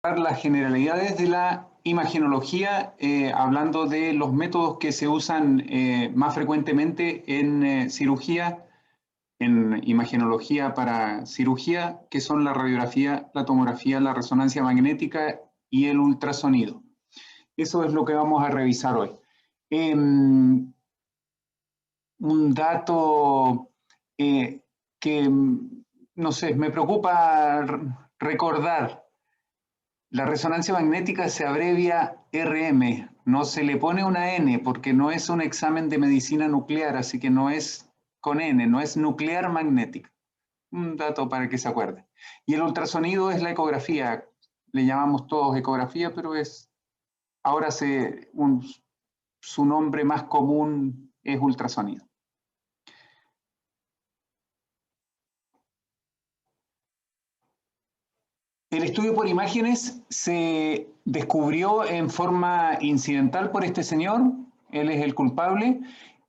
Las generalidades de la imagenología, hablando de los métodos que se usan más frecuentemente en cirugía, en imagenología para cirugía, que son la radiografía, la tomografía, la resonancia magnética y el ultrasonido. Eso es lo que vamos a revisar hoy. Un dato que, no sé, me preocupa recordar. La resonancia magnética se abrevia RM, no se le pone una N porque no es un examen de medicina nuclear, así que no es con N, no es nuclear magnética. Un dato para que se acuerde. Y el ultrasonido es la ecografía, le llamamos todos ecografía, pero ahora su nombre más común es ultrasonido. El estudio por imágenes se descubrió en forma incidental por este señor, él es el culpable,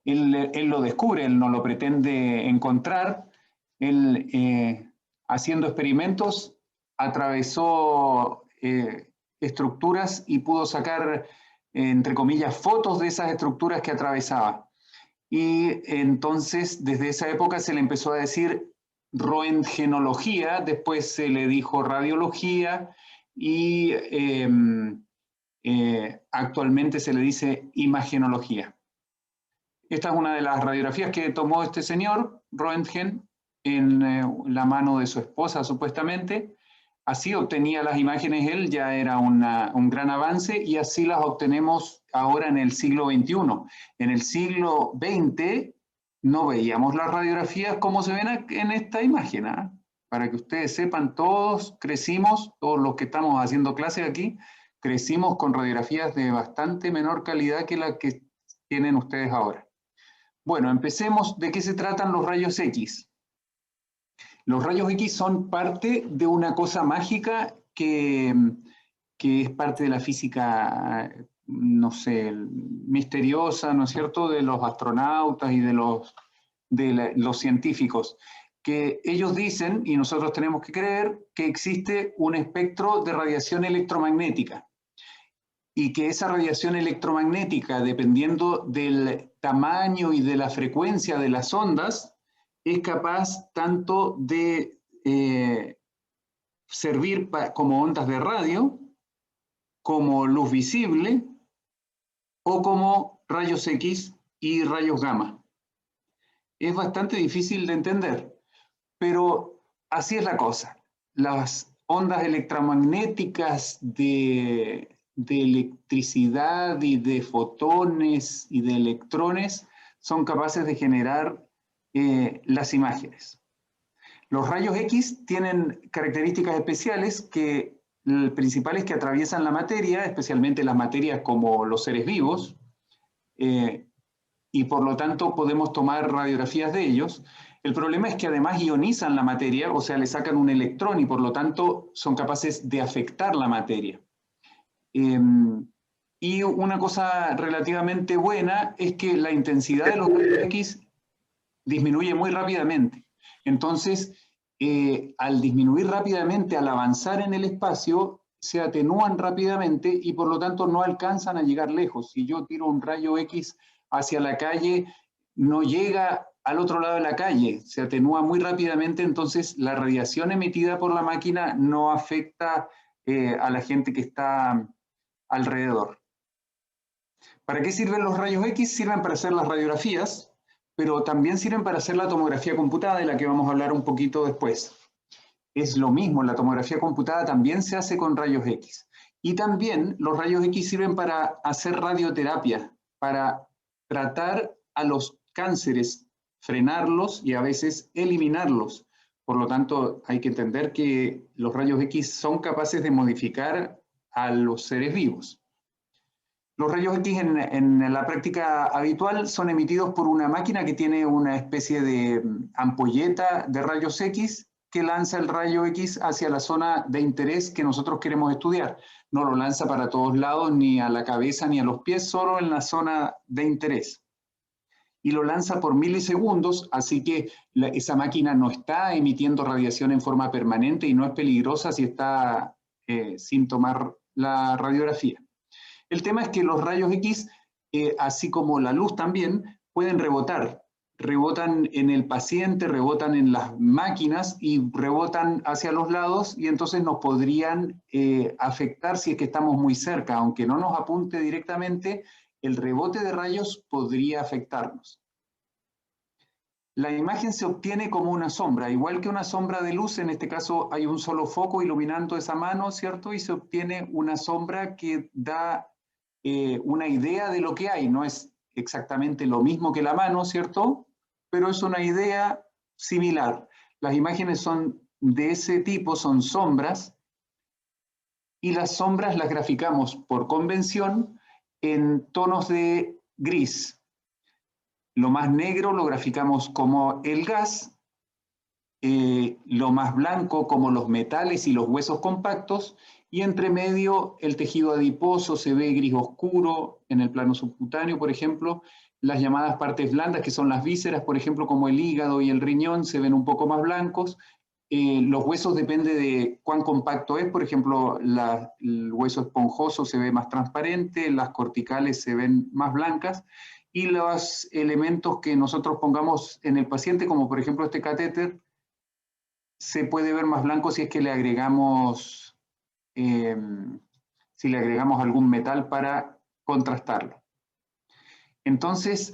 él lo descubre, él no lo pretende encontrar, él haciendo experimentos atravesó estructuras y pudo sacar, entre comillas, fotos de esas estructuras que atravesaba. Y entonces desde esa época se le empezó a decir roentgenología, después se le dijo radiología y actualmente se le dice imagenología. Esta es una de las radiografías que tomó este señor, Roentgen, en la mano de su esposa supuestamente. Así obtenía las imágenes él, ya era un gran avance, y así las obtenemos ahora en el siglo XXI. En el siglo XX no veíamos las radiografías como se ven en esta imagen, ¿eh? Para que ustedes sepan, todos crecimos, todos los que estamos haciendo clases aquí, crecimos con radiografías de bastante menor calidad que las que tienen ustedes ahora. Bueno, empecemos. ¿De qué se tratan los rayos X? Los rayos X son parte de una cosa mágica que es parte de la física, no sé, misteriosa, ¿no es cierto?, de los astronautas y de los científicos, que ellos dicen, y nosotros tenemos que creer, que existe un espectro de radiación electromagnética y que esa radiación electromagnética, dependiendo del tamaño y de la frecuencia de las ondas, es capaz tanto de servir como ondas de radio, como luz visible o como rayos X y rayos gamma. Es bastante difícil de entender, pero así es la cosa. Las ondas electromagnéticas de electricidad y de fotones y de electrones son capaces de generar las imágenes. Los rayos X tienen características especiales principales que atraviesan la materia, especialmente las materias como los seres vivos, y por lo tanto podemos tomar radiografías de ellos. El problema es que además ionizan la materia, o sea, le sacan un electrón y por lo tanto son capaces de afectar la materia. Y una cosa relativamente buena es que la intensidad de los rayos X disminuye muy rápidamente. Entonces, al disminuir rápidamente, al avanzar en el espacio, se atenúan rápidamente y por lo tanto no alcanzan a llegar lejos. Si yo tiro un rayo X hacia la calle, no llega al otro lado de la calle, se atenúa muy rápidamente, entonces la radiación emitida por la máquina no afecta a la gente que está alrededor. ¿Para qué sirven los rayos X? Sirven para hacer las radiografías, pero también sirven para hacer la tomografía computada, de la que vamos a hablar un poquito después. Es lo mismo, la tomografía computada también se hace con rayos X. Y también los rayos X sirven para hacer radioterapia, para tratar a los cánceres, frenarlos y a veces eliminarlos. Por lo tanto, hay que entender que los rayos X son capaces de modificar a los seres vivos. Los rayos X en la práctica habitual son emitidos por una máquina que tiene una especie de ampolleta de rayos X que lanza el rayo X hacia la zona de interés que nosotros queremos estudiar. No lo lanza para todos lados, ni a la cabeza ni a los pies, solo en la zona de interés. Y lo lanza por milisegundos, así que esa máquina no está emitiendo radiación en forma permanente y no es peligrosa si está sin tomar la radiografía. El tema es que los rayos X, así como la luz también, pueden rebotar. Rebotan en el paciente, rebotan en las máquinas y rebotan hacia los lados y entonces nos podrían afectar si es que estamos muy cerca. Aunque no nos apunte directamente, el rebote de rayos podría afectarnos. La imagen se obtiene como una sombra, igual que una sombra de luz. En este caso hay un solo foco iluminando esa mano, ¿cierto? Y se obtiene una sombra que da una idea de lo que hay. No es exactamente lo mismo que la mano, ¿cierto? Pero es una idea similar. Las imágenes son de ese tipo, son sombras, y las sombras las graficamos por convención en tonos de gris. Lo más negro lo graficamos como el gas, lo más blanco como los metales y los huesos compactos, y entre medio el tejido adiposo se ve gris oscuro en el plano subcutáneo, por ejemplo. Las llamadas partes blandas, que son las vísceras, por ejemplo, como el hígado y el riñón, se ven un poco más blancos. Los huesos depende de cuán compacto es, por ejemplo, el hueso esponjoso se ve más transparente, las corticales se ven más blancas, y los elementos que nosotros pongamos en el paciente, como por ejemplo este catéter, se puede ver más blanco si es que le agregamos, si le agregamos algún metal para contrastarlo. Entonces,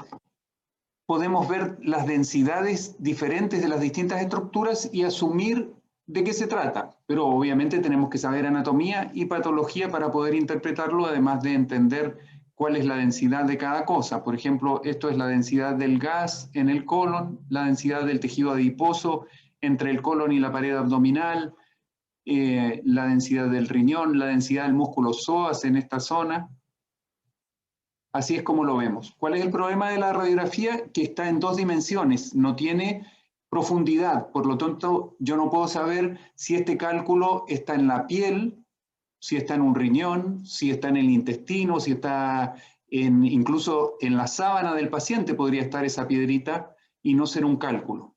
podemos ver las densidades diferentes de las distintas estructuras y asumir de qué se trata. Pero obviamente tenemos que saber anatomía y patología para poder interpretarlo, además de entender cuál es la densidad de cada cosa. Por ejemplo, esto es la densidad del gas en el colon, la densidad del tejido adiposo entre el colon y la pared abdominal, la densidad del riñón, la densidad del músculo psoas en esta zona. Así es como lo vemos. ¿Cuál es el problema de la radiografía? Que está en dos dimensiones, no tiene profundidad. Por lo tanto, yo no puedo saber si este cálculo está en la piel, si está en un riñón, si está en el intestino, si está incluso en la sábana del paciente podría estar esa piedrita y no ser un cálculo.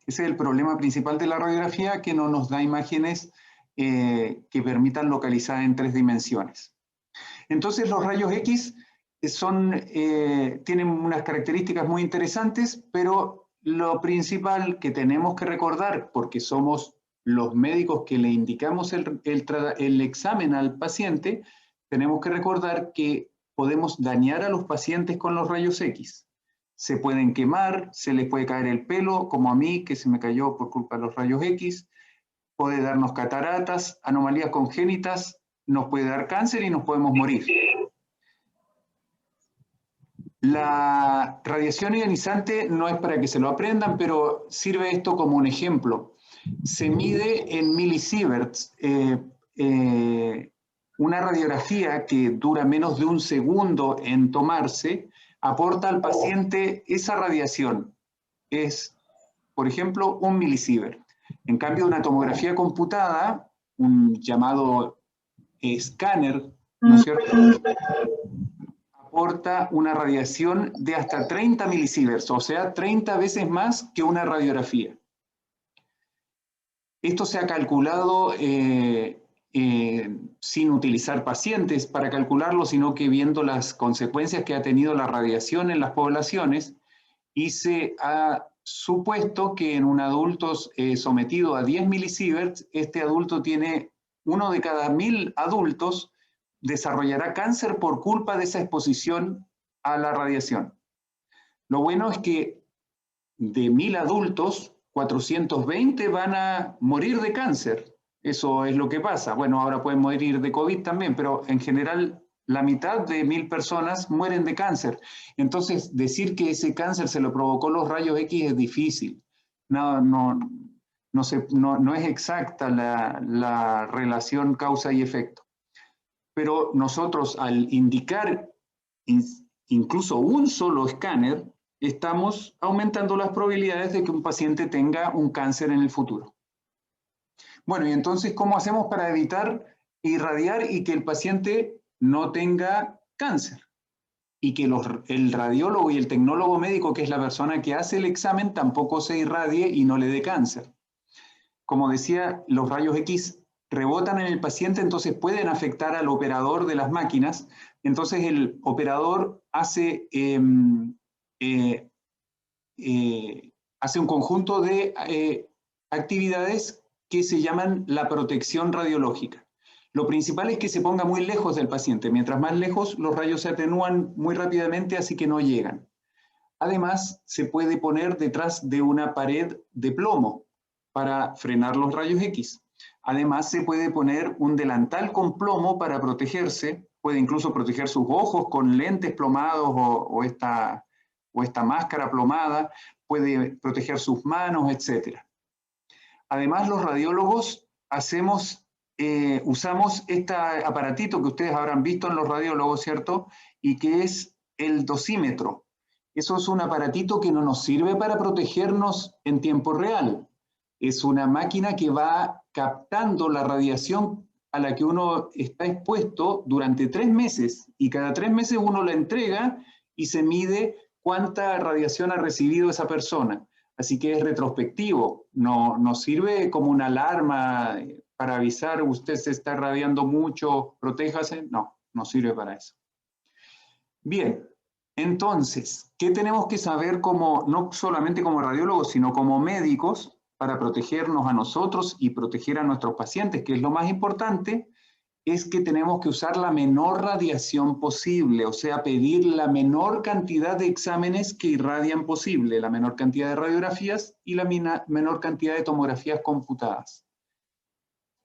Ese es el problema principal de la radiografía, que no nos da imágenes que permitan localizar en 3 dimensiones. Entonces los rayos X tienen unas características muy interesantes, pero lo principal que tenemos que recordar, porque somos los médicos que le indicamos el examen al paciente, tenemos que recordar que podemos dañar a los pacientes con los rayos X. Se pueden quemar, se les puede caer el pelo, como a mí, que se me cayó por culpa de los rayos X, puede darnos cataratas, anomalías congénitas, nos puede dar cáncer y nos podemos morir. La radiación ionizante no es para que se lo aprendan, pero sirve esto como un ejemplo. Se mide en milisieverts. Una radiografía que dura menos de un segundo en tomarse aporta al paciente esa radiación. Es, por ejemplo, 1 milisievert. En cambio, una tomografía computada, un llamado escáner, ¿no es cierto?, aporta una radiación de hasta 30 milisieverts, o sea, 30 veces más que una radiografía. Esto se ha calculado sin utilizar pacientes para calcularlo, sino que viendo las consecuencias que ha tenido la radiación en las poblaciones, y se ha supuesto que en un adulto sometido a 10 milisieverts, este adulto tiene, 1 de cada 1000 adultos desarrollará cáncer por culpa de esa exposición a la radiación. Lo bueno es que de 1000 adultos, 420 van a morir de cáncer. Eso es lo que pasa. Bueno, ahora pueden morir de COVID también, pero en general la mitad de 1000 personas mueren de cáncer. Entonces, decir que ese cáncer se lo provocó los rayos X es difícil. No es exacta la relación causa y efecto. Pero nosotros, al indicar incluso un solo escáner, estamos aumentando las probabilidades de que un paciente tenga un cáncer en el futuro. Bueno, y entonces, ¿cómo hacemos para evitar irradiar y que el paciente no tenga cáncer? Y que el radiólogo y el tecnólogo médico, que es la persona que hace el examen, tampoco se irradie y no le dé cáncer. Como decía, los rayos X rebotan en el paciente, entonces pueden afectar al operador de las máquinas. Entonces el operador hace un conjunto de actividades que se llaman la protección radiológica. Lo principal es que se ponga muy lejos del paciente. Mientras más lejos, los rayos se atenúan muy rápidamente, así que no llegan. Además, se puede poner detrás de una pared de plomo para frenar los rayos X. Además, se puede poner un delantal con plomo para protegerse. Puede incluso proteger sus ojos con lentes plomados o esta máscara plomada. Puede proteger sus manos, etc. Además, los radiólogos usamos este aparatito que ustedes habrán visto en los radiólogos, ¿cierto? Y que es el dosímetro. Eso es un aparatito que no nos sirve para protegernos en tiempo real. Es una máquina que va captando la radiación a la que uno está expuesto durante 3 meses, y cada 3 meses uno la entrega y se mide cuánta radiación ha recibido esa persona. Así que es retrospectivo, no sirve como una alarma para avisar, usted se está radiando mucho, protéjase. No sirve para eso. Bien, entonces, ¿qué tenemos que saber no solamente como radiólogos, sino como médicos, para protegernos a nosotros y proteger a nuestros pacientes? Que es lo más importante, es que tenemos que usar la menor radiación posible, o sea, pedir la menor cantidad de exámenes que irradian posible, la menor cantidad de radiografías y la menor cantidad de tomografías computadas.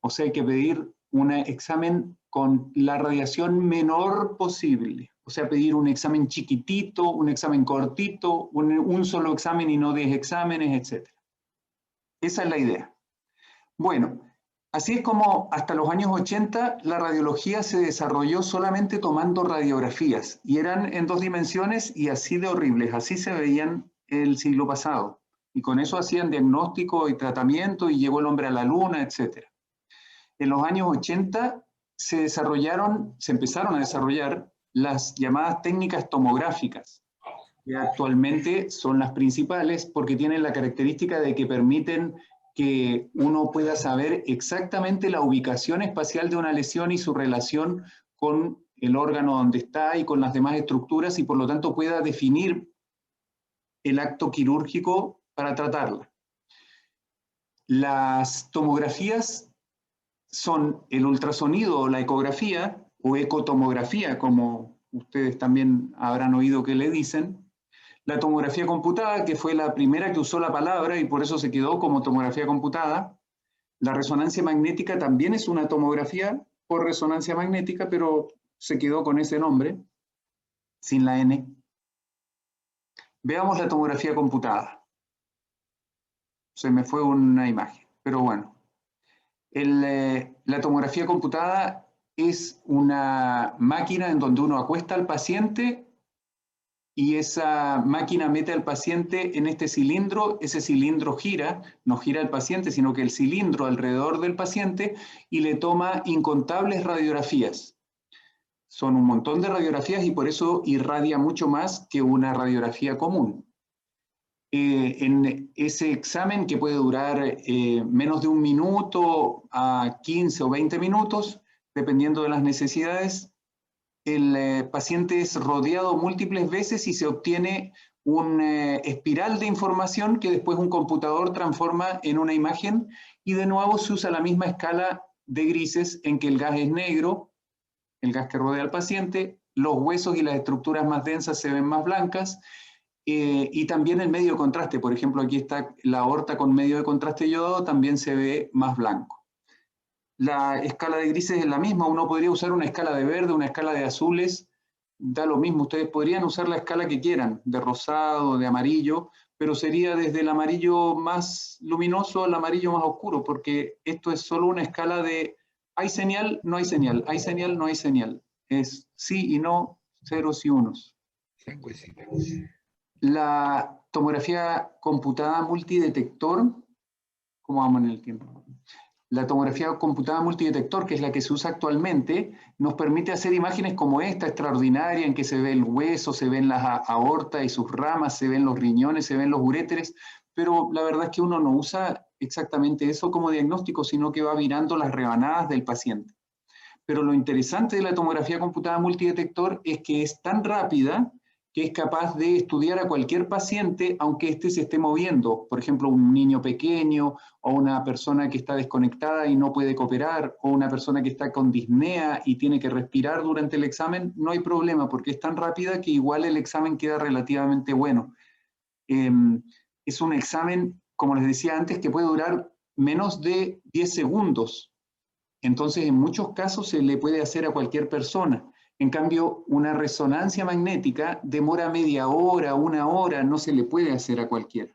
O sea, hay que pedir un examen con la radiación menor posible. O sea, pedir un examen chiquitito, un examen cortito, un solo examen y no 10 exámenes, etc. Esa es la idea. Bueno, así es como hasta los años 80 la radiología se desarrolló solamente tomando radiografías, y eran en 2 dimensiones y así de horribles, así se veían el siglo pasado. Y con eso hacían diagnóstico y tratamiento y llegó el hombre a la luna, etc. En los años 80 se empezaron a desarrollar las llamadas técnicas tomográficas, que actualmente son las principales porque tienen la característica de que permiten que uno pueda saber exactamente la ubicación espacial de una lesión y su relación con el órgano donde está y con las demás estructuras, y por lo tanto pueda definir el acto quirúrgico para tratarla. Las tomografías son el ultrasonido o la ecografía, o ecotomografía, como ustedes también habrán oído que le dicen. La tomografía computada, que fue la primera que usó la palabra y por eso se quedó como tomografía computada. La resonancia magnética también es una tomografía por resonancia magnética, pero se quedó con ese nombre, sin la N. Veamos la tomografía computada. Se me fue una imagen, pero bueno. La tomografía computada es una máquina en donde uno acuesta al paciente y esa máquina mete al paciente en este cilindro. Ese cilindro gira, no gira el paciente, sino que el cilindro alrededor del paciente, y le toma incontables radiografías. Son un montón de radiografías y por eso irradia mucho más que una radiografía común. En ese examen, que puede durar menos de 1 minuto a 15 o 20 minutos, dependiendo de las necesidades, el paciente es rodeado múltiples veces y se obtiene una espiral de información que después un computador transforma en una imagen, y de nuevo se usa la misma escala de grises en que el gas es negro, el gas que rodea al paciente, los huesos y las estructuras más densas se ven más blancas, y también el medio de contraste. Por ejemplo, aquí está la aorta con medio de contraste yodado, también se ve más blanco. La escala de grises es la misma. Uno podría usar una escala de verde, una escala de azules, da lo mismo. Ustedes podrían usar la escala que quieran, de rosado, de amarillo, pero sería desde el amarillo más luminoso al amarillo más oscuro, porque esto es solo una escala de hay señal, no hay señal, hay señal, no hay señal. Es sí y no, ceros y unos. La tomografía computada multidetector, ¿cómo vamos en el tiempo? La tomografía computada multidetector, que es la que se usa actualmente, nos permite hacer imágenes como esta, extraordinaria, en que se ve el hueso, se ven las aortas y sus ramas, se ven los riñones, se ven los uréteres, pero la verdad es que uno no usa exactamente eso como diagnóstico, sino que va mirando las rebanadas del paciente. Pero lo interesante de la tomografía computada multidetector es que es tan rápida que es capaz de estudiar a cualquier paciente, aunque éste se esté moviendo. Por ejemplo, un niño pequeño, o una persona que está desconectada y no puede cooperar, o una persona que está con disnea y tiene que respirar durante el examen, no hay problema, porque es tan rápida que igual el examen queda relativamente bueno. Es un examen, como les decía antes, que puede durar menos de 10 segundos. Entonces, en muchos casos se le puede hacer a cualquier persona. En cambio, una resonancia magnética demora media hora, una hora, no se le puede hacer a cualquiera.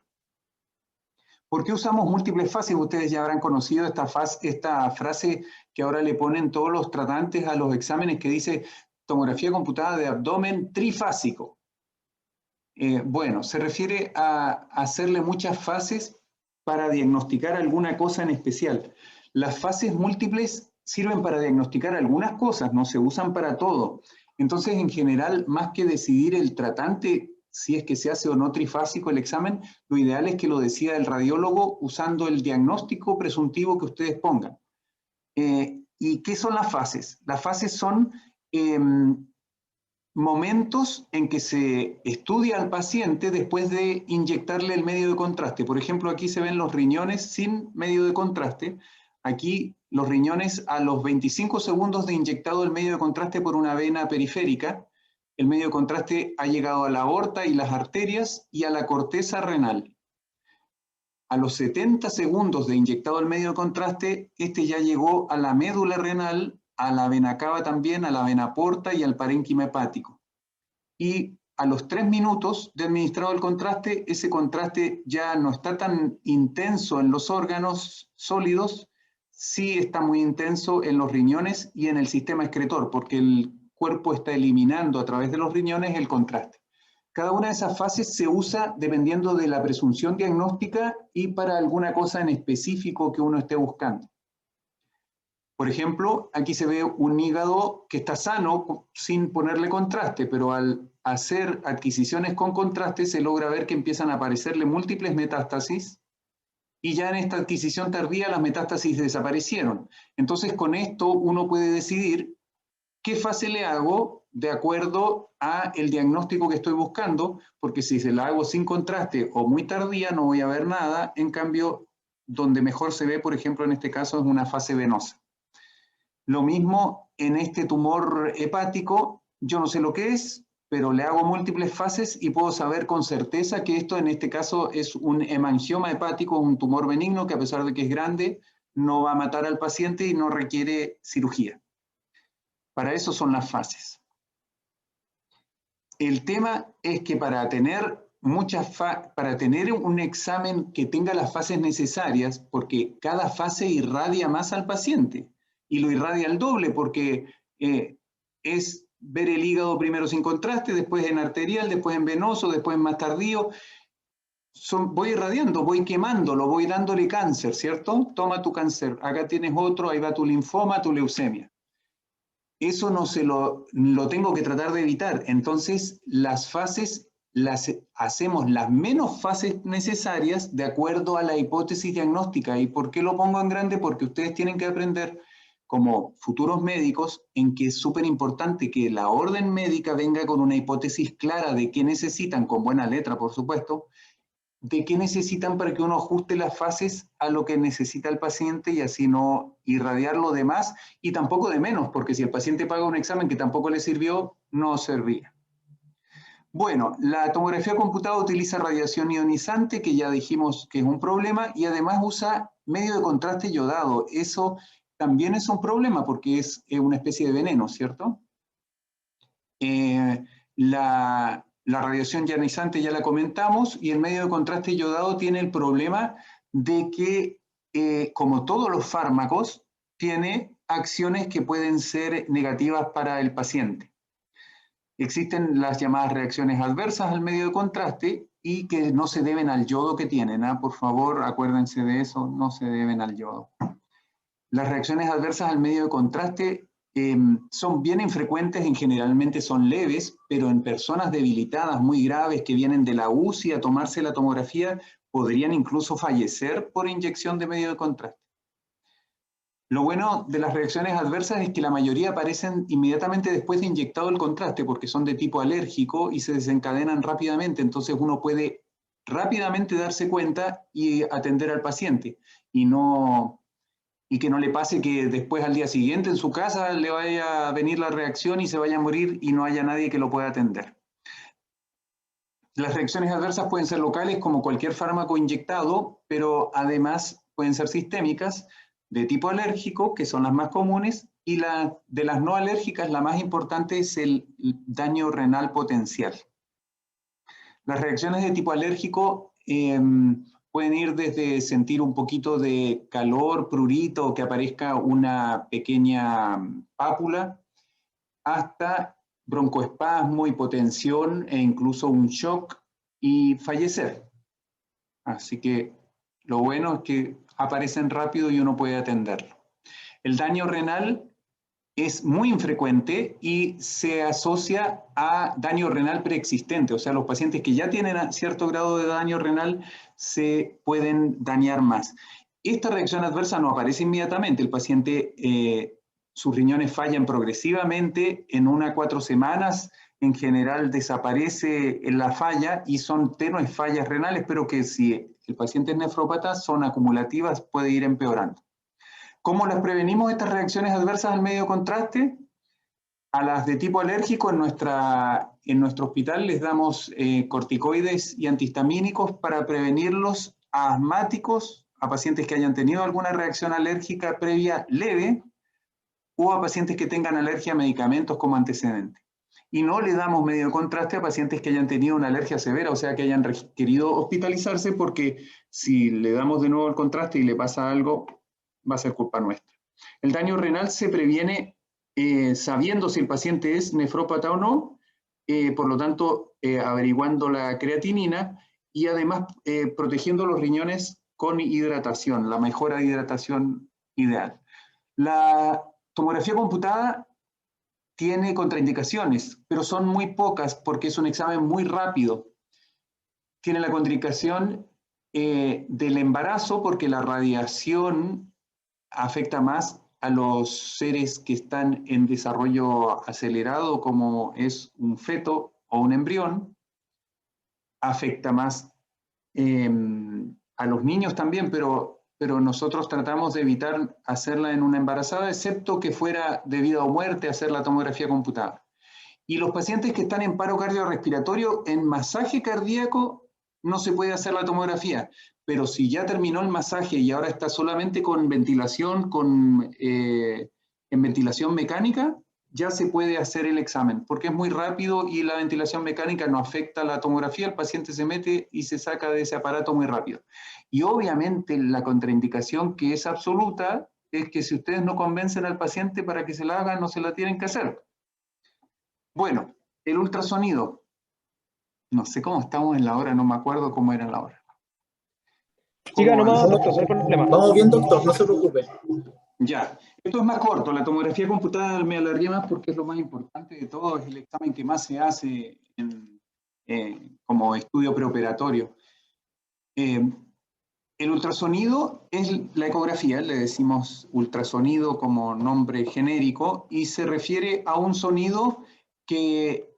¿Por qué usamos múltiples fases? Ustedes ya habrán conocido esta frase que ahora le ponen todos los tratantes a los exámenes que dice tomografía computada de abdomen trifásico. Bueno, se refiere a hacerle muchas fases para diagnosticar alguna cosa en especial. Las fases múltiples sirven para diagnosticar algunas cosas, no se usan para todo. Entonces, en general, más que decidir el tratante, si es que se hace o no trifásico el examen, lo ideal es que lo decida el radiólogo usando el diagnóstico presuntivo que ustedes pongan. ¿Y qué son las fases? Las fases son momentos en que se estudia al paciente después de inyectarle el medio de contraste. Por ejemplo, aquí se ven los riñones sin medio de contraste. Aquí los riñones a los 25 segundos de inyectado el medio de contraste por una vena periférica. El medio de contraste ha llegado a la aorta y las arterias y a la corteza renal. A los 70 segundos de inyectado el medio de contraste, este ya llegó a la médula renal, a la vena cava también, a la vena porta y al parénquima hepático. Y a los 3 minutos de administrado el contraste, ese contraste ya no está tan intenso en los órganos sólidos, sí está muy intenso en los riñones y en el sistema excretor, porque el cuerpo está eliminando a través de los riñones el contraste. Cada una de esas fases se usa dependiendo de la presunción diagnóstica y para alguna cosa en específico que uno esté buscando. Por ejemplo, aquí se ve un hígado que está sano sin ponerle contraste, pero al hacer adquisiciones con contraste se logra ver que empiezan a aparecerle múltiples metástasis y ya en esta adquisición tardía las metástasis desaparecieron. Entonces con esto uno puede decidir qué fase le hago de acuerdo a el diagnóstico que estoy buscando, porque si se la hago sin contraste o muy tardía no voy a ver nada, en cambio donde mejor se ve, por ejemplo en este caso, es una fase venosa. Lo mismo en este tumor hepático, yo no sé lo que es, pero le hago múltiples fases y puedo saber con certeza que esto en este caso es un hemangioma hepático, un tumor benigno que a pesar de que es grande, no va a matar al paciente y no requiere cirugía. Para eso son las fases. El tema es que para tener un examen que tenga las fases necesarias, porque cada fase irradia más al paciente, y lo irradia al doble, porque es ver el hígado primero sin contraste, después en arterial, después en venoso, después en más tardío. Voy irradiando, voy quemándolo, voy dándole cáncer, ¿cierto? Toma tu cáncer, acá tienes otro, ahí va tu linfoma, tu leucemia. Eso no lo tengo que tratar de evitar. Entonces, las fases hacemos las menos fases necesarias de acuerdo a la hipótesis diagnóstica. ¿Y por qué lo pongo en grande? Porque ustedes tienen que aprender como futuros médicos en que es súper importante que la orden médica venga con una hipótesis clara de qué necesitan, con buena letra, por supuesto, de qué necesitan para que uno ajuste las fases a lo que necesita el paciente y así no irradiarlo de más y tampoco de menos, porque si el paciente paga un examen que tampoco le sirvió, no servía. Bueno, la tomografía computada utiliza radiación ionizante, que ya dijimos que es un problema, y además usa medio de contraste yodado. Eso también es un problema porque es una especie de veneno, ¿cierto? La radiación ionizante ya la comentamos y el medio de contraste yodado tiene el problema de que, como todos los fármacos, tiene acciones que pueden ser negativas para el paciente. Existen las llamadas reacciones adversas al medio de contraste y que no se deben al yodo que tienen. Por favor, acuérdense de eso, no se deben al yodo. Las reacciones adversas al medio de contraste son bien infrecuentes, generalmente son leves, pero en personas debilitadas, muy graves, que vienen de la UCI a tomarse la tomografía, podrían incluso fallecer por inyección de medio de contraste. Lo bueno de las reacciones adversas es que la mayoría aparecen inmediatamente después de inyectado el contraste, porque son de tipo alérgico y se desencadenan rápidamente, entonces uno puede rápidamente darse cuenta y atender al paciente, y que no le pase que después al día siguiente en su casa le vaya a venir la reacción y se vaya a morir y no haya nadie que lo pueda atender. Las reacciones adversas pueden ser locales como cualquier fármaco inyectado, pero además pueden ser sistémicas, de tipo alérgico, que son las más comunes, y de las no alérgicas, la más importante es el daño renal potencial. Las reacciones de tipo alérgico pueden ir desde sentir un poquito de calor, prurito, o que aparezca una pequeña pápula, hasta broncoespasmo, hipotensión e incluso un shock y fallecer. Así que lo bueno es que aparecen rápido y uno puede atenderlo. El daño renal es muy infrecuente y se asocia a daño renal preexistente, o sea, los pacientes que ya tienen cierto grado de daño renal se pueden dañar más. Esta reacción adversa no aparece inmediatamente, el paciente, sus riñones fallan progresivamente, en 1 a 4 semanas en general desaparece la falla y son tenues fallas renales, pero que si el paciente es nefrópata son acumulativas, puede ir empeorando. ¿Cómo las prevenimos estas reacciones adversas al medio contraste? A las de tipo alérgico en nuestro hospital les damos corticoides y antihistamínicos para prevenirlos a asmáticos, a pacientes que hayan tenido alguna reacción alérgica previa leve o a pacientes que tengan alergia a medicamentos como antecedente. Y no le damos medio contraste a pacientes que hayan tenido una alergia severa, o sea, que hayan requerido hospitalizarse, porque si le damos de nuevo el contraste y le pasa algo, va a ser culpa nuestra. El daño renal se previene sabiendo si el paciente es nefrópata o no, por lo tanto, averiguando la creatinina y además protegiendo los riñones con hidratación, la mejora de hidratación ideal. La tomografía computada tiene contraindicaciones, pero son muy pocas porque es un examen muy rápido. Tiene la contraindicación del embarazo porque la radiación afecta más a los seres que están en desarrollo acelerado, como es un feto o un embrión. Afecta más a los niños también, pero nosotros tratamos de evitar hacerla en una embarazada, excepto que fuera de vida o muerte hacer la tomografía computada. Y los pacientes que están en paro cardiorrespiratorio, en masaje cardíaco, no se puede hacer la tomografía, pero si ya terminó el masaje y ahora está solamente con ventilación, en ventilación mecánica, ya se puede hacer el examen, porque es muy rápido y la ventilación mecánica no afecta la tomografía, el paciente se mete y se saca de ese aparato muy rápido. Y obviamente la contraindicación que es absoluta es que si ustedes no convencen al paciente para que se la haga, no se la tienen que hacer. Bueno, el ultrasonido. No sé cómo estamos en la hora, no me acuerdo cómo era la hora. Siga nomás, doctor, no hay problema. Vamos bien, doctor, no se preocupe. Ya, esto es más corto, la tomografía computada me alargué más porque es lo más importante de todo, es el examen que más se hace como estudio preoperatorio. El ultrasonido es la ecografía, le decimos ultrasonido como nombre genérico, y se refiere a un sonido que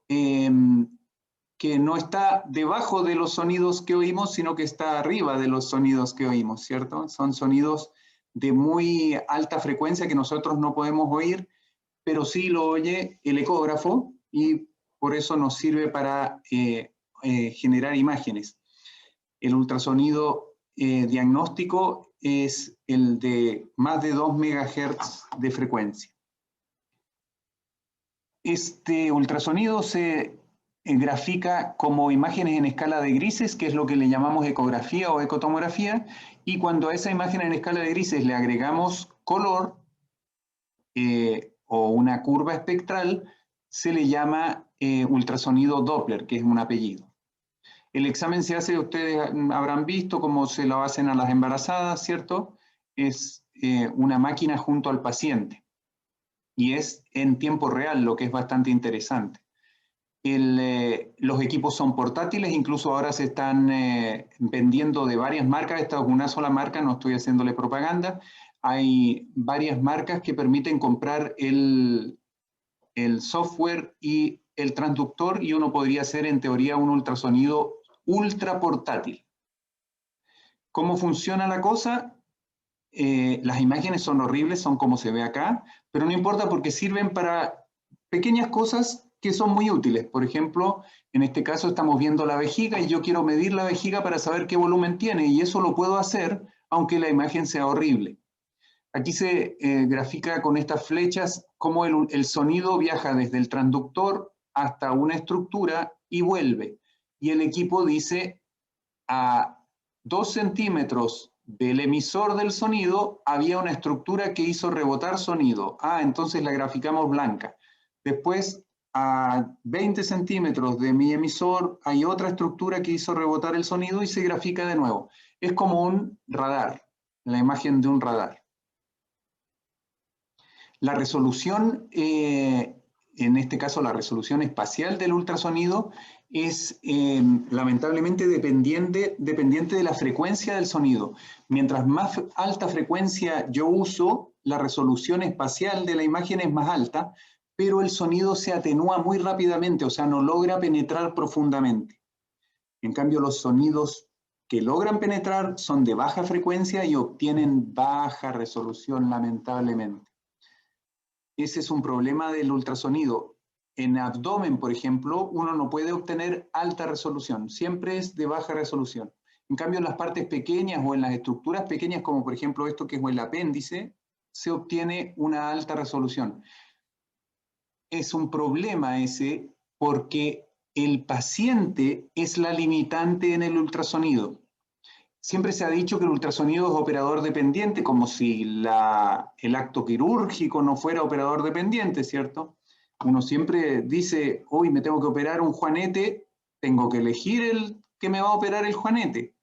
no está debajo de los sonidos que oímos, sino que está arriba de los sonidos que oímos, ¿cierto? Son sonidos de muy alta frecuencia que nosotros no podemos oír, pero sí lo oye el ecógrafo y por eso nos sirve para generar imágenes. El ultrasonido diagnóstico es el de más de 2 MHz de frecuencia. Este ultrasonido se grafica como imágenes en escala de grises, que es lo que le llamamos ecografía o ecotomografía, y cuando a esa imagen en escala de grises le agregamos color o una curva espectral, se le llama ultrasonido Doppler, que es un apellido. El examen se hace, ustedes habrán visto cómo se lo hacen a las embarazadas, ¿cierto? Es una máquina junto al paciente y es en tiempo real, lo que es bastante interesante. Los equipos son portátiles, incluso ahora se están vendiendo de varias marcas. Esta es una sola marca, no estoy haciéndole propaganda. Hay varias marcas que permiten comprar el software y el transductor, y uno podría hacer en teoría un ultrasonido ultra portátil. ¿Cómo funciona la cosa? Las imágenes son horribles, son como se ve acá, pero no importa porque sirven para pequeñas cosas que son muy útiles. Por ejemplo, en este caso estamos viendo la vejiga y yo quiero medir la vejiga para saber qué volumen tiene, y eso lo puedo hacer aunque la imagen sea horrible. Aquí se grafica con estas flechas cómo el sonido viaja desde el transductor hasta una estructura y vuelve. Y el equipo dice a 2 centímetros del emisor del sonido había una estructura que hizo rebotar sonido. Entonces la graficamos blanca. Después, a 20 centímetros de mi emisor hay otra estructura que hizo rebotar el sonido y se grafica de nuevo. Es como un radar, la imagen de un radar. La resolución, en este caso la resolución espacial del ultrasonido, es lamentablemente dependiente de la frecuencia del sonido. Mientras más alta frecuencia yo uso, la resolución espacial de la imagen es más alta, pero el sonido se atenúa muy rápidamente, o sea, no logra penetrar profundamente. En cambio, los sonidos que logran penetrar son de baja frecuencia y obtienen baja resolución, lamentablemente. Ese es un problema del ultrasonido. En abdomen, por ejemplo, uno no puede obtener alta resolución, siempre es de baja resolución. En cambio, en las partes pequeñas o en las estructuras pequeñas, como por ejemplo esto que es el apéndice, se obtiene una alta resolución. Es un problema ese porque el paciente es la limitante en el ultrasonido. Siempre se ha dicho que el ultrasonido es operador dependiente, como si el acto quirúrgico no fuera operador dependiente, ¿cierto? Uno siempre dice, hoy me tengo que operar un juanete, tengo que elegir el que me va a operar el juanete.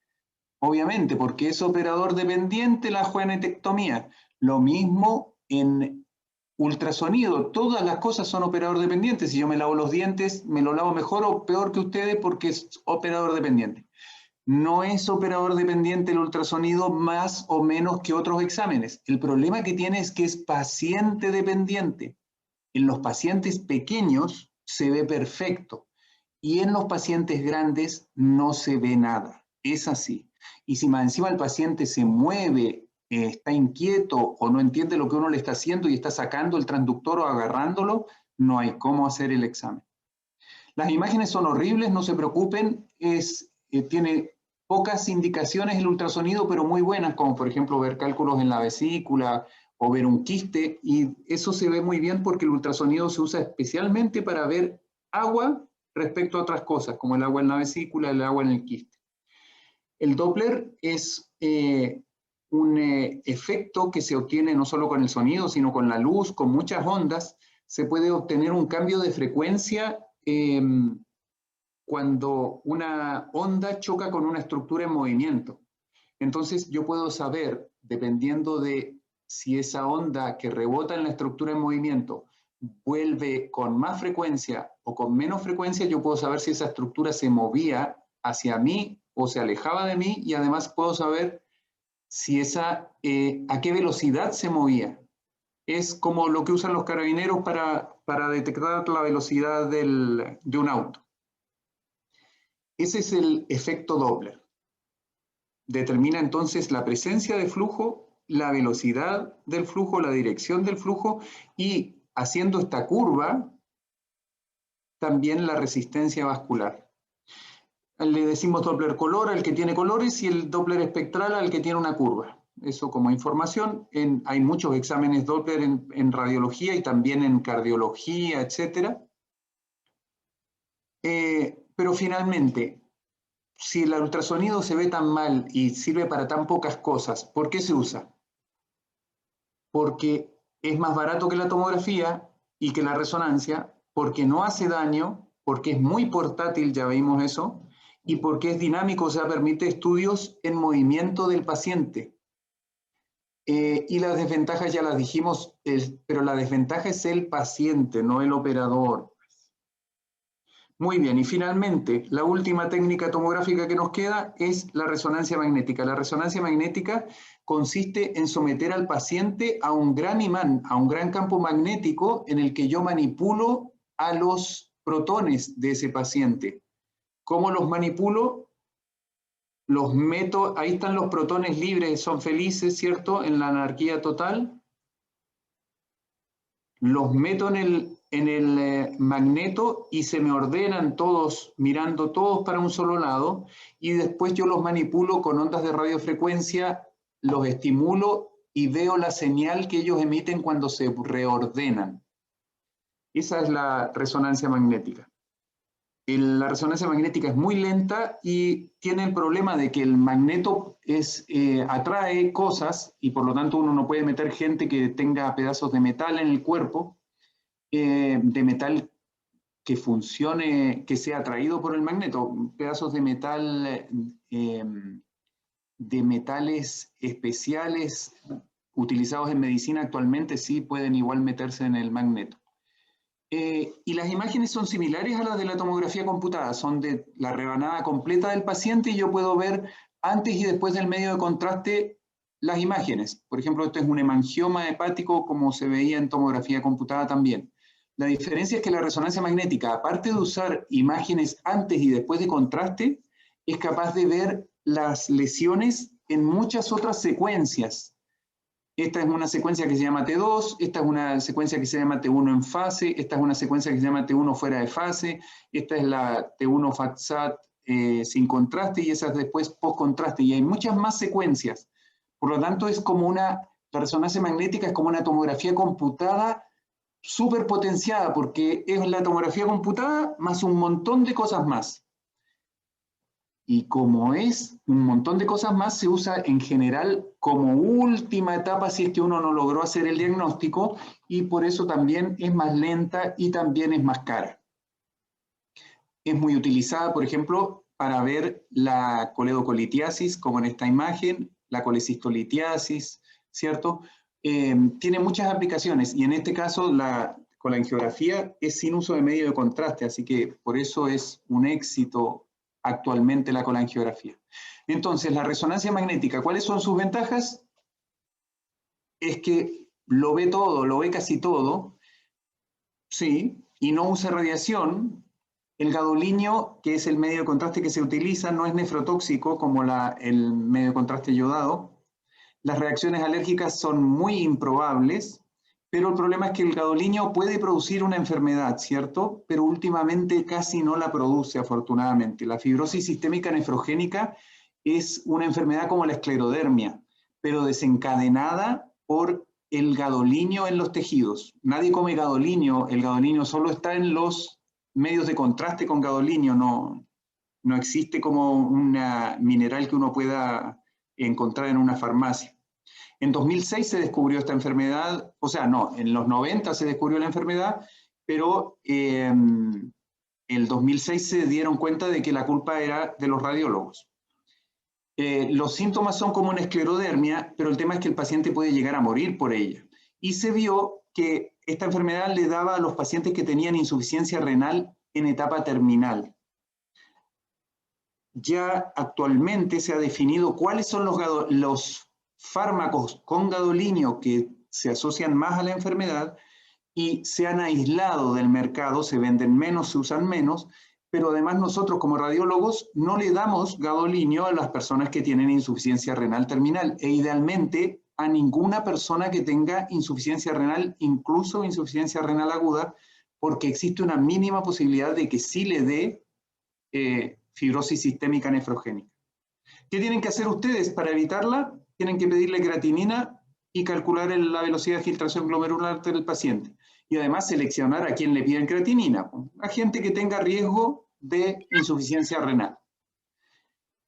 Obviamente, porque es operador dependiente la juanetectomía. Lo mismo en ultrasonido, todas las cosas son operador dependiente. Si yo me lavo los dientes, me lo lavo mejor o peor que ustedes porque es operador dependiente. No es operador dependiente el ultrasonido más o menos que otros exámenes. El problema que tiene es que es paciente dependiente. En los pacientes pequeños se ve perfecto y en los pacientes grandes no se ve nada. Es así. Y si más encima el paciente se mueve, está inquieto o no entiende lo que uno le está haciendo y está sacando el transductor o agarrándolo, no hay cómo hacer el examen. Las imágenes son horribles, no se preocupen, tiene pocas indicaciones el ultrasonido, pero muy buenas, como por ejemplo ver cálculos en la vesícula o ver un quiste, y eso se ve muy bien porque el ultrasonido se usa especialmente para ver agua respecto a otras cosas, como el agua en la vesícula, el agua en el quiste. El Doppler es un efecto que se obtiene no solo con el sonido, sino con la luz, con muchas ondas. Se puede obtener un cambio de frecuencia cuando una onda choca con una estructura en movimiento. Entonces yo puedo saber, dependiendo de si esa onda que rebota en la estructura en movimiento vuelve con más frecuencia o con menos frecuencia, yo puedo saber si esa estructura se movía hacia mí o se alejaba de mí, y además puedo saber si a qué velocidad se movía. Es como lo que usan los carabineros para detectar la velocidad de un auto. Ese es el efecto Doppler. Determina entonces la presencia de flujo, la velocidad del flujo, la dirección del flujo, y haciendo esta curva, también la resistencia vascular. Le decimos Doppler color al que tiene colores y el Doppler espectral al que tiene una curva. Eso como información. Hay muchos exámenes Doppler en radiología y también en cardiología, etc. Pero finalmente, si el ultrasonido se ve tan mal y sirve para tan pocas cosas, ¿por qué se usa? Porque es más barato que la tomografía y que la resonancia, porque no hace daño, porque es muy portátil, ya vimos eso, y porque es dinámico, o sea, permite estudios en movimiento del paciente. Y las desventajas ya las dijimos, pero la desventaja es el paciente, no el operador. Muy bien, y finalmente, la última técnica tomográfica que nos queda es la resonancia magnética. La resonancia magnética consiste en someter al paciente a un gran imán, a un gran campo magnético en el que yo manipulo a los protones de ese paciente. ¿Cómo los manipulo? Los meto, ahí están los protones libres, son felices, ¿cierto? En la anarquía total. Los meto en el magneto y se me ordenan todos, mirando todos para un solo lado, y después yo los manipulo con ondas de radiofrecuencia, los estimulo y veo la señal que ellos emiten cuando se reordenan. Esa es la resonancia magnética. La resonancia magnética es muy lenta y tiene el problema de que el magneto atrae cosas y por lo tanto uno no puede meter gente que tenga pedazos de metal en el cuerpo, de metal que funcione, que sea atraído por el magneto. Pedazos de metal, de metales especiales utilizados en medicina actualmente sí pueden igual meterse en el magneto. Y las imágenes son similares a las de la tomografía computada, son de la rebanada completa del paciente y yo puedo ver antes y después del medio de contraste las imágenes. Por ejemplo, esto es un hemangioma hepático como se veía en tomografía computada también. La diferencia es que la resonancia magnética, aparte de usar imágenes antes y después de contraste, es capaz de ver las lesiones en muchas otras secuencias. Esta es una secuencia que se llama T2, esta es una secuencia que se llama T1 en fase, esta es una secuencia que se llama T1 fuera de fase, esta es la T1 FATSAT sin contraste y esa es después post contraste, y hay muchas más secuencias. Por lo tanto, es como la resonancia magnética es como una tomografía computada súper potenciada, porque es la tomografía computada más un montón de cosas más. Y como es un montón de cosas más, se usa en general como última etapa si es que uno no logró hacer el diagnóstico, y por eso también es más lenta y también es más cara. Es muy utilizada, por ejemplo, para ver la coledocolitiasis, como en esta imagen, la colecistolitiasis, ¿cierto? Tiene muchas aplicaciones, y en este caso la colangiografía es sin uso de medio de contraste, así que por eso es un éxito actualmente la colangiografía. Entonces, la resonancia magnética, ¿cuáles son sus ventajas? Es que lo ve todo, lo ve casi todo, sí, y no usa radiación. El gadolinio, que es el medio de contraste que se utiliza, no es nefrotóxico como el medio de contraste yodado. Las reacciones alérgicas son muy improbables, pero el problema es que el gadolinio puede producir una enfermedad, ¿cierto? Pero últimamente casi no la produce, afortunadamente. La fibrosis sistémica nefrogénica es una enfermedad como la esclerodermia, pero desencadenada por el gadolinio en los tejidos. Nadie come gadolinio, el gadolinio solo está en los medios de contraste con gadolinio, no existe como un mineral que uno pueda encontrar en una farmacia. En 2006 se descubrió esta enfermedad, o sea, no, en los 90 se descubrió la enfermedad, pero en el 2006 se dieron cuenta de que la culpa era de los radiólogos. Los síntomas son como una esclerodermia, pero el tema es que el paciente puede llegar a morir por ella. Y se vio que esta enfermedad le daba a los pacientes que tenían insuficiencia renal en etapa terminal. Ya actualmente se ha definido cuáles son los fármacos con gadolinio que se asocian más a la enfermedad y se han aislado del mercado, se venden menos, se usan menos, pero además nosotros como radiólogos no le damos gadolinio a las personas que tienen insuficiencia renal terminal e idealmente a ninguna persona que tenga insuficiencia renal, incluso insuficiencia renal aguda, porque existe una mínima posibilidad de que sí le dé fibrosis sistémica nefrogénica. ¿Qué tienen que hacer ustedes para evitarla? Tienen que pedirle creatinina y calcular la velocidad de filtración glomerular del paciente. Y además seleccionar a quién le piden creatinina, a gente que tenga riesgo de insuficiencia renal.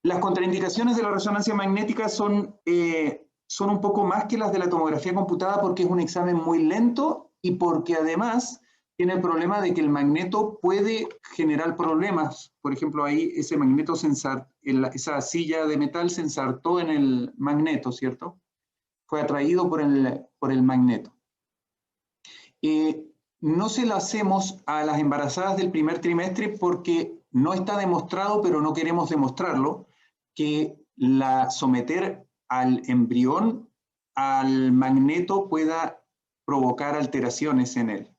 Las contraindicaciones de la resonancia magnética son un poco más que las de la tomografía computada porque es un examen muy lento y porque además tiene el problema de que el magneto puede generar problemas. Por ejemplo, ahí ese magneto esa silla de metal se ensartó en el magneto, ¿cierto? Fue atraído por el magneto. no se la hacemos a las embarazadas del primer trimestre porque no está demostrado, pero no queremos demostrarlo, que someter al embrión al magneto pueda provocar alteraciones en él.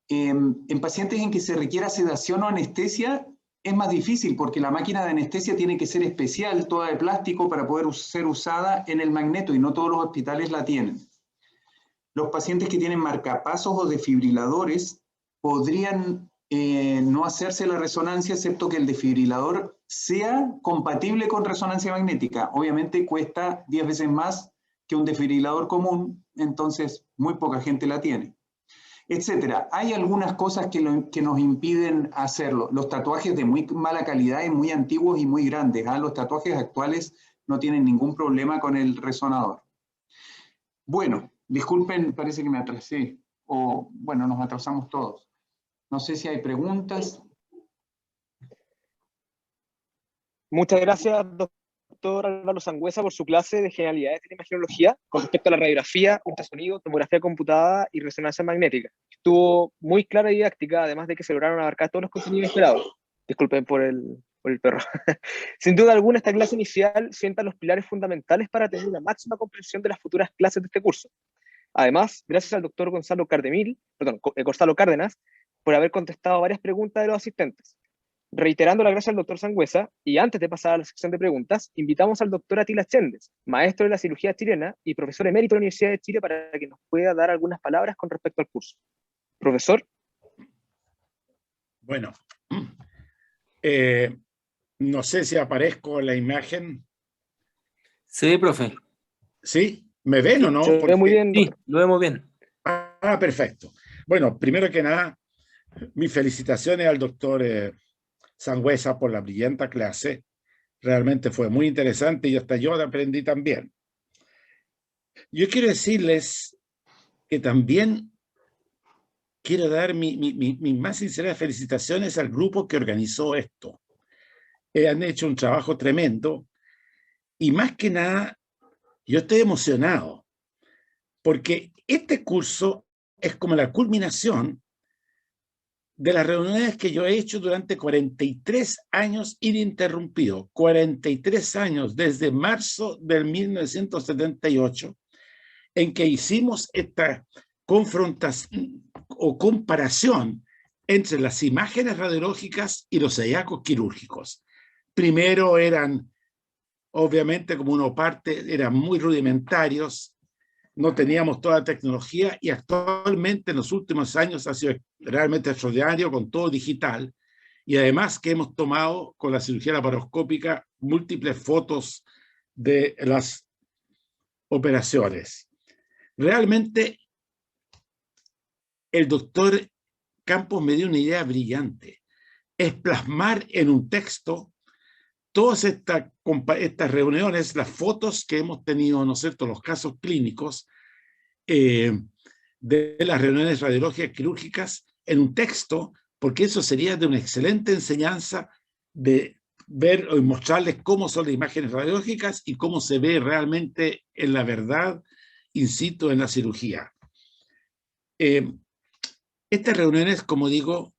En pacientes en que se requiera sedación o anestesia es más difícil porque la máquina de anestesia tiene que ser especial, toda de plástico, para poder ser usada en el magneto y no todos los hospitales la tienen. Los pacientes que tienen marcapasos o desfibriladores podrían no hacerse la resonancia, excepto que el desfibrilador sea compatible con resonancia magnética. Obviamente cuesta 10 veces más que un desfibrilador común, entonces muy poca gente la tiene, etcétera. Hay algunas cosas que nos impiden hacerlo. Los tatuajes de muy mala calidad y muy antiguos y muy grandes. Los tatuajes actuales no tienen ningún problema con el resonador. Bueno, disculpen, parece que me atrasé. O, bueno, nos atrasamos todos. No sé si hay preguntas. Muchas gracias, doctor Álvaro Sangüesa, por su clase de generalidades de la imagenología con respecto a la radiografía, ultrasonido, tomografía computada y resonancia magnética. Estuvo muy clara y didáctica, además de que se lograron abarcar todos los contenidos esperados. Disculpen por el perro. Sin duda alguna, esta clase inicial sienta los pilares fundamentales para tener una máxima comprensión de las futuras clases de este curso. Además, gracias al doctor Gonzalo Cárdenas por haber contestado varias preguntas de los asistentes. Reiterando la gracia al doctor Sangüesa, y antes de pasar a la sección de preguntas, invitamos al doctor Atila Chéndez, maestro de la cirugía chilena y profesor emérito de la Universidad de Chile, para que nos pueda dar algunas palabras con respecto al curso. Profesor. Bueno, no sé si aparezco en la imagen. Sí, profe. ¿Sí? ¿Me ven o no? Se ve muy bien. Sí, lo vemos bien. Perfecto. Bueno, primero que nada, mis felicitaciones al doctor Sangüesa por la brillante clase. Realmente fue muy interesante y hasta yo aprendí también. Yo quiero decirles que también quiero dar mis más sinceras felicitaciones al grupo que organizó esto. Han hecho un trabajo tremendo y más que nada yo estoy emocionado porque este curso es como la culminación de las reuniones que yo he hecho durante 43 años ininterrumpidos, 43 años desde marzo del 1978, en que hicimos esta confrontación o comparación entre las imágenes radiológicas y los hallazgos quirúrgicos. Primero eran, obviamente, como uno parte, eran muy rudimentarios, no teníamos toda la tecnología y actualmente en los últimos años ha sido realmente extraordinario con todo digital y además que hemos tomado con la cirugía laparoscópica múltiples fotos de las operaciones. Realmente el doctor Campos me dio una idea brillante, es plasmar en un texto todas estas reuniones, las fotos que hemos tenido, ¿no es cierto?, los casos clínicos de las reuniones radiológicas quirúrgicas en un texto, porque eso sería de una excelente enseñanza de ver y mostrarles cómo son las imágenes radiológicas y cómo se ve realmente en la verdad in situ en la cirugía. Estas reuniones, como digo,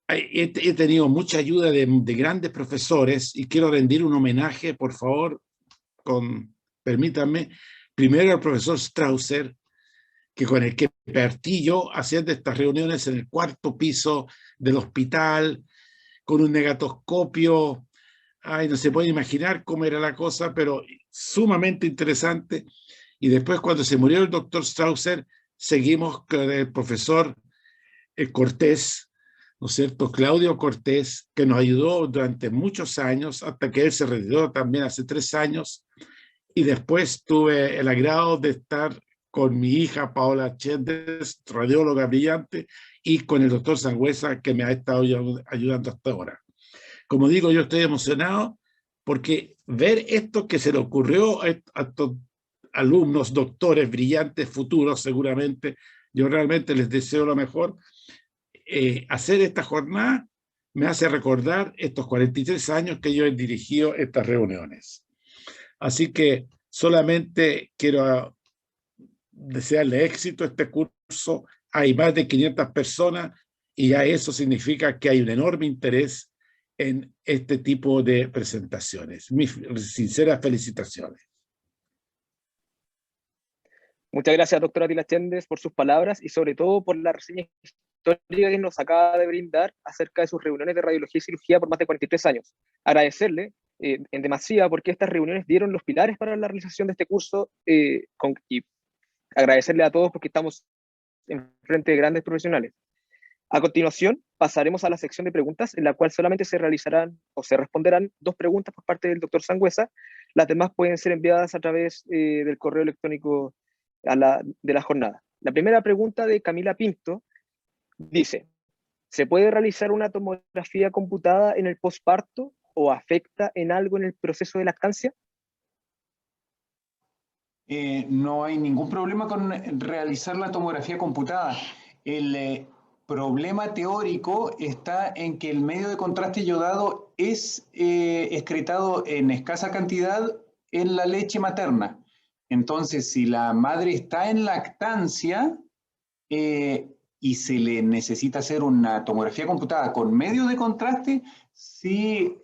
he tenido mucha ayuda de grandes profesores y quiero rendir un homenaje, por favor, permítanme, primero al profesor Strausser, que con el que partí yo haciendo estas reuniones en el 4º piso del hospital, con un negatoscopio. Ay, no se puede imaginar cómo era la cosa, pero sumamente interesante. Y después, cuando se murió el doctor Strausser, seguimos con el profesor Cortés, ¿no es cierto?, Claudio Cortés, que nos ayudó durante muchos años, hasta que él se retiró también hace 3 años. Y después tuve el agrado de estar con mi hija Paola Chéndez, radióloga brillante, y con el doctor Sangüesa, que me ha estado ayudando hasta ahora. Como digo, yo estoy emocionado porque ver esto que se le ocurrió a estos alumnos, doctores brillantes, futuros seguramente, yo realmente les deseo lo mejor. Hacer esta jornada me hace recordar estos 43 años que yo he dirigido estas reuniones. Así que solamente quiero desearle éxito a este curso, hay más de 500 personas y ya eso significa que hay un enorme interés en este tipo de presentaciones. Mis sinceras felicitaciones. Muchas gracias, doctora Tila Chendes, por sus palabras y sobre todo por la reseña histórica que nos acaba de brindar acerca de sus reuniones de radiología y cirugía por más de 43 años. Agradecerle en demasía porque estas reuniones dieron los pilares para la realización de este curso y agradecerle a todos porque estamos en frente de grandes profesionales. A continuación, pasaremos a la sección de preguntas en la cual solamente se realizarán o se responderán 2 preguntas por parte del doctor Sangüesa. Las demás pueden ser enviadas a través del correo electrónico de la jornada. La primera pregunta de Camila Pinto dice: ¿se puede realizar una tomografía computada en el posparto o afecta en algo en el proceso de lactancia? No hay ningún problema con realizar la tomografía computada. El problema teórico está en que el medio de contraste iodado es excretado en escasa cantidad en la leche materna. Entonces, si la madre está en lactancia y se le necesita hacer una tomografía computada con medio de contraste, sí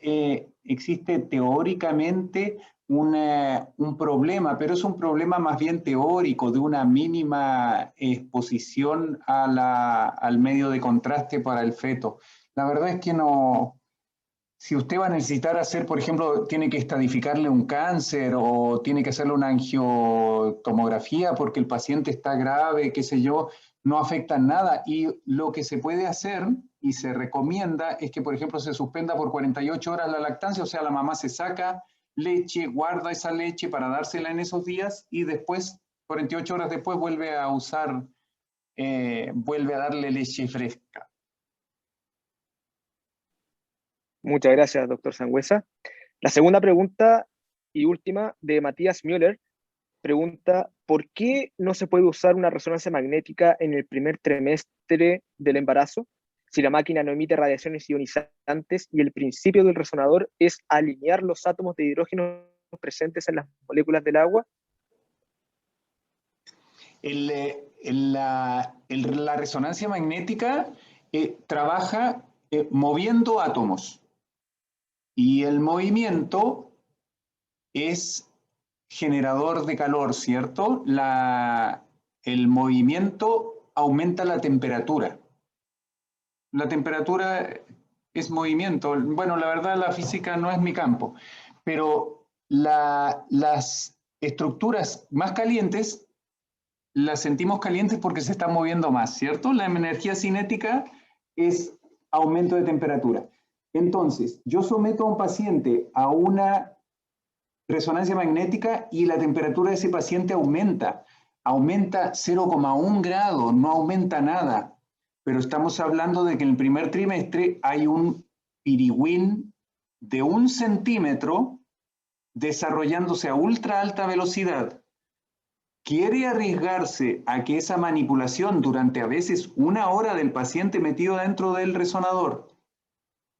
existe teóricamente un problema, pero es un problema más bien teórico, de una mínima exposición al medio de contraste para el feto. La verdad es que no. Si usted va a necesitar hacer, por ejemplo, tiene que estadificarle un cáncer o tiene que hacerle una angiotomografía porque el paciente está grave, qué sé yo, no afecta en nada. Y lo que se puede hacer y se recomienda es que, por ejemplo, se suspenda por 48 horas la lactancia, o sea, la mamá se saca leche, guarda esa leche para dársela en esos días y después, 48 horas después, vuelve a usar, vuelve a darle leche fresca. Muchas gracias, doctor Sangüesa. La segunda pregunta y última de Matías Müller pregunta: ¿por qué no se puede usar una resonancia magnética en el primer trimestre del embarazo si la máquina no emite radiaciones ionizantes y el principio del resonador es alinear los átomos de hidrógeno presentes en las moléculas del agua? La resonancia magnética trabaja moviendo átomos y el movimiento es generador de calor, ¿cierto? El movimiento aumenta la temperatura. La temperatura es movimiento. Bueno, la verdad la física no es mi campo, pero las estructuras más calientes las sentimos calientes porque se están moviendo más, ¿cierto? La energía cinética es aumento de temperatura. Entonces, yo someto a un paciente a una resonancia magnética y la temperatura de ese paciente aumenta 0,1 grado, no aumenta nada. Pero estamos hablando de que en el primer trimestre hay un pirigüín de 1 centímetro desarrollándose a ultra alta velocidad. ¿Quiere arriesgarse a que esa manipulación durante a veces 1 hora del paciente metido dentro del resonador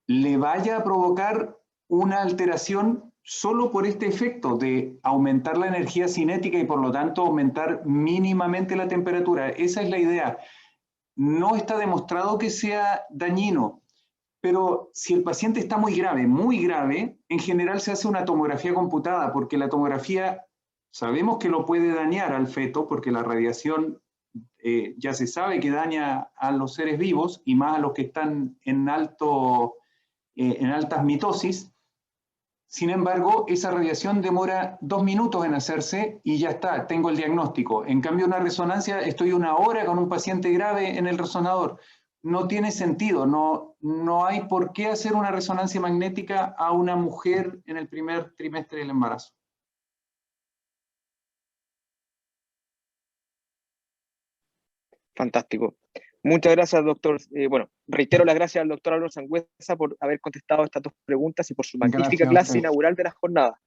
le vaya a provocar una alteración solo por este efecto de aumentar la energía cinética y por lo tanto aumentar mínimamente la temperatura? Esa es la idea. No está demostrado que sea dañino, pero si el paciente está muy grave, en general se hace una tomografía computada porque la tomografía sabemos que lo puede dañar al feto porque la radiación ya se sabe que daña a los seres vivos y más a los que están en altas mitosis. Sin embargo, esa radiación demora 2 minutos en hacerse y ya está, tengo el diagnóstico. En cambio, una resonancia, estoy 1 hora con un paciente grave en el resonador. No tiene sentido, no hay por qué hacer una resonancia magnética a una mujer en el primer trimestre del embarazo. Fantástico. Muchas gracias, doctor. Reitero las gracias al doctor Álvaro Sangüesa por haber contestado estas 2 preguntas y por su magnífica clase inaugural de la jornada.